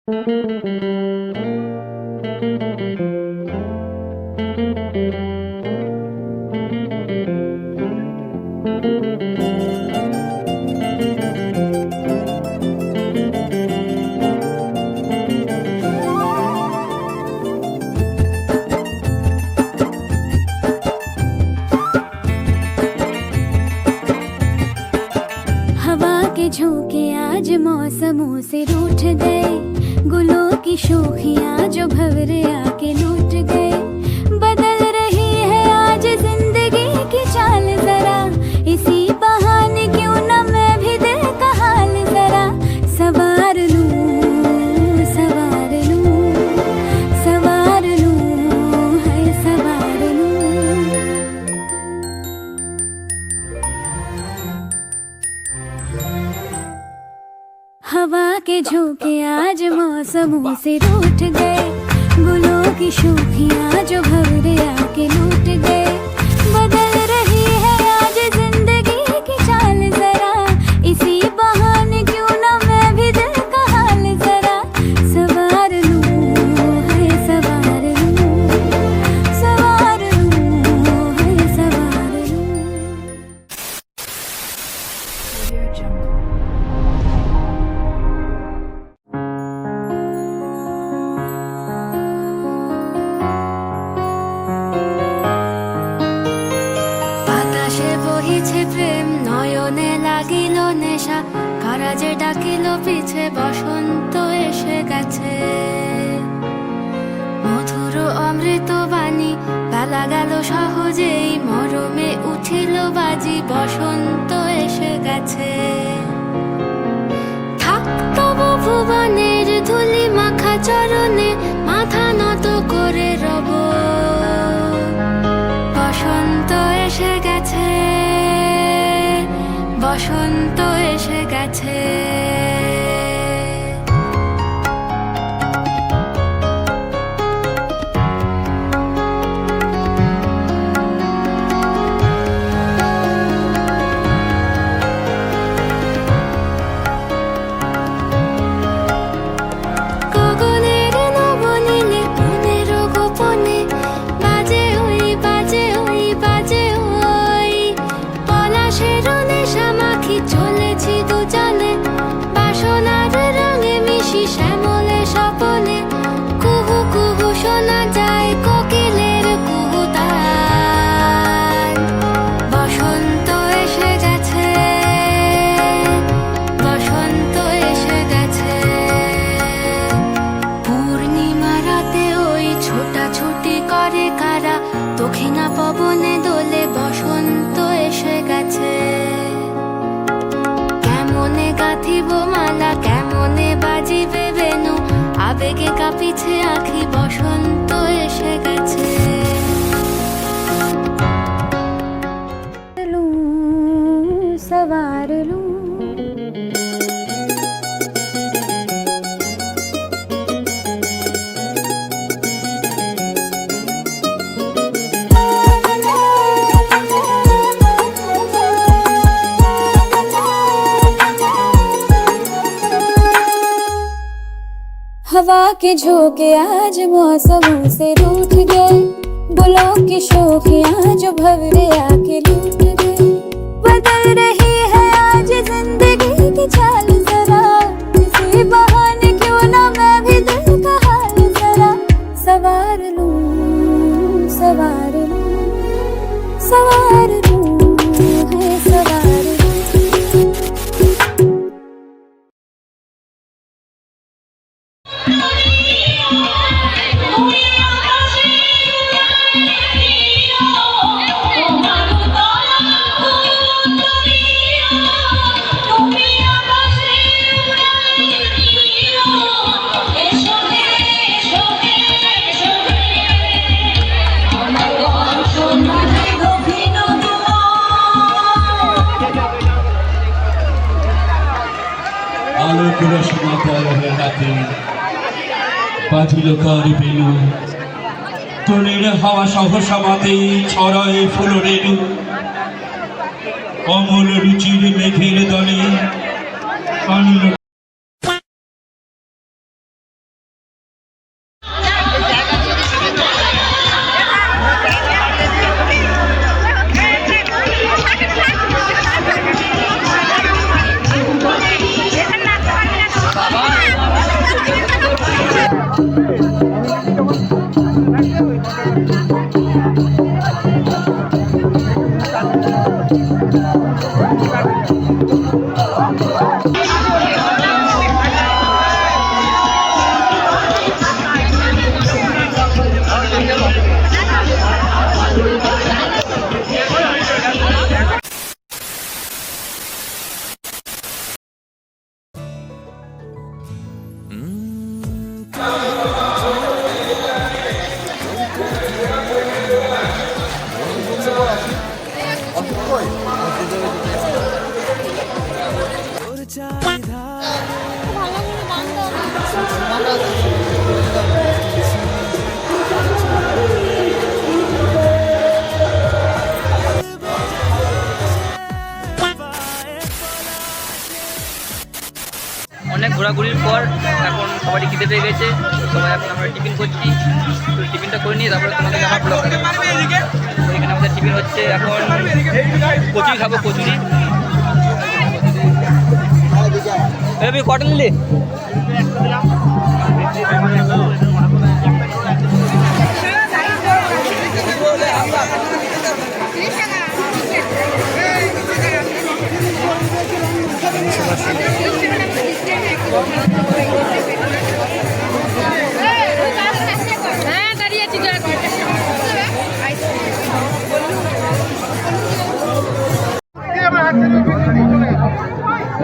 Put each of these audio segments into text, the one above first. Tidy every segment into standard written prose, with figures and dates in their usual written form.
हवा के झोंके आज मौसमों से रूठ गए, गुलों की शोखियां जो भंवरे आके लूट गए। बदल रही है आज जिंदगी की चाल जरा, इसी बहाने क्यों न मैं भी दिल का हाल जरा सवार लूं, सवार लूं, सवार लूं, है सवार लूं। हवा के झोंके आज मौसमों से रूठ गए, गुलों की शोखियां जो भंवरे आके लूट गए। बदल रही है आज जिंदगी की चाल जरा, इसी बहाने क्यों न मैं भी दिल का हाल जरा सवार लूं, है सवार लूं, सवार लूं, है सवार लूं। বাতাসে বহিছে প্রেম, নয়নে লাগিল নেশা, কারা যে ডাকিল পিছে বসন্ত এসে গেছে। মধুর অমৃত বাণী বেলা গেল সহজেই, মরমে উঠিল বাজি বসন্ত এসে গেছে। থাক তবু ভুবনের ধুলি মাখা চরণে, মাথা নত করে রব। বসন্ত এসে গেছে, বসন্ত এসে গেছে। গগনের নবনীলে মনের গোপনে বাজে ওই, বাজে ওই, বাজে ওই। পলাশের নেশা মাখি চলেছি দুজনে, বাসনার রঙে মিশি শ্যামলে স্বপনে। কুহু কুহু শোনা যায় কোকিলের কুহুতান। বসন্ত এসে গেছে, বসন্ত এসে গেছে। পূর্ণিমা রাতে ওই ছোটাছুটি করে কারা, দক্ষিণা পবনে দোলে বসন্ত এসে গেছে। কেমনে গাঁথিব মালা, কেমনে বাজিবে বেনু, আবেগে কাঁপিছে আঁখি বসন্ত এসে গেছে। सवार लूं, हवा के झोंके आज मौसमों से रूठ गए, गुलों की शोखियां जो भंवरे आके लूट गए। बदल रही है आज जिंदगी की चाल जरा, इसी बहाने क्यों न मैं भी दिल का हाल जरा सवार लूं, सवार लूं, सवार लूं, है सवार लूं। আলোক রসনা পরহে রাতে বাজিল কার বেলু, তনের হাওয়া সহসা মাতে ছড়ায় ফুল রেণু। অমল রুচির মেঘের দলে আনিল অনেক ঘোরাঘুরির পর এখন সবারই খিদে পেয়ে গেছে, তো সবাই এখন আমরা টিফিন করছি। তো টিফিনটা করে নিয়ে তারপরে তোমাদেরকে আমার ব্লগ এখানে আমাদের টিফিন হচ্ছে এখন কচুরি খাবো, কচুরি। কটন নিলি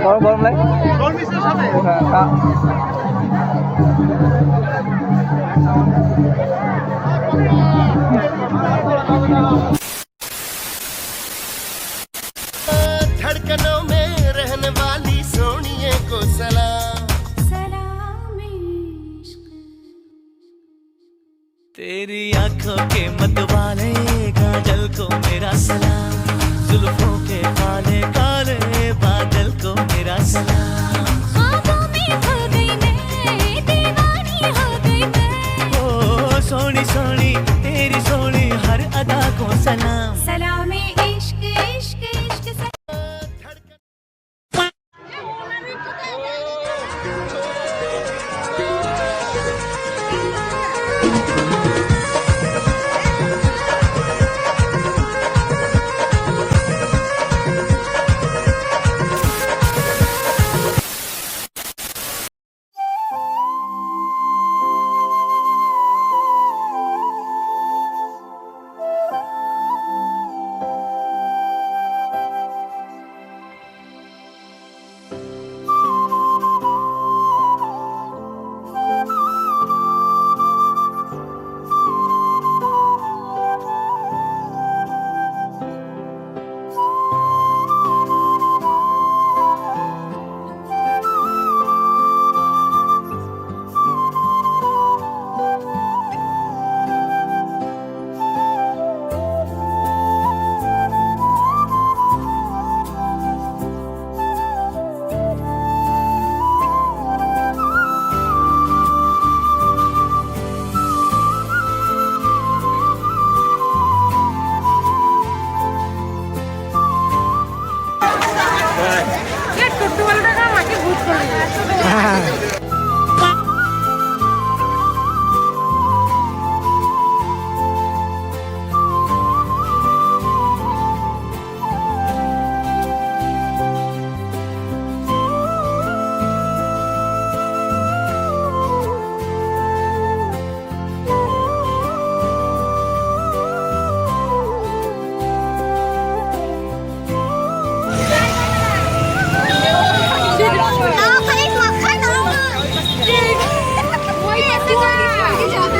গরম গরম লাগে। धड़कनों में रहने वाली सोनिए को सलाम। तेरी आंखों के मतवाले काजल को मेरा सलाम, जुल्फों के काले काले बादल को मेरा सलाम। ख्वाबों में खो गई मैं, दीवानी हो गई मैं। ओ सोनी सोनी तेरी सोनी हर अदा को सलाम। सलामे इश्क इश्क इश्क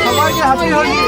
সবাইকে হ্যাপি হোলি।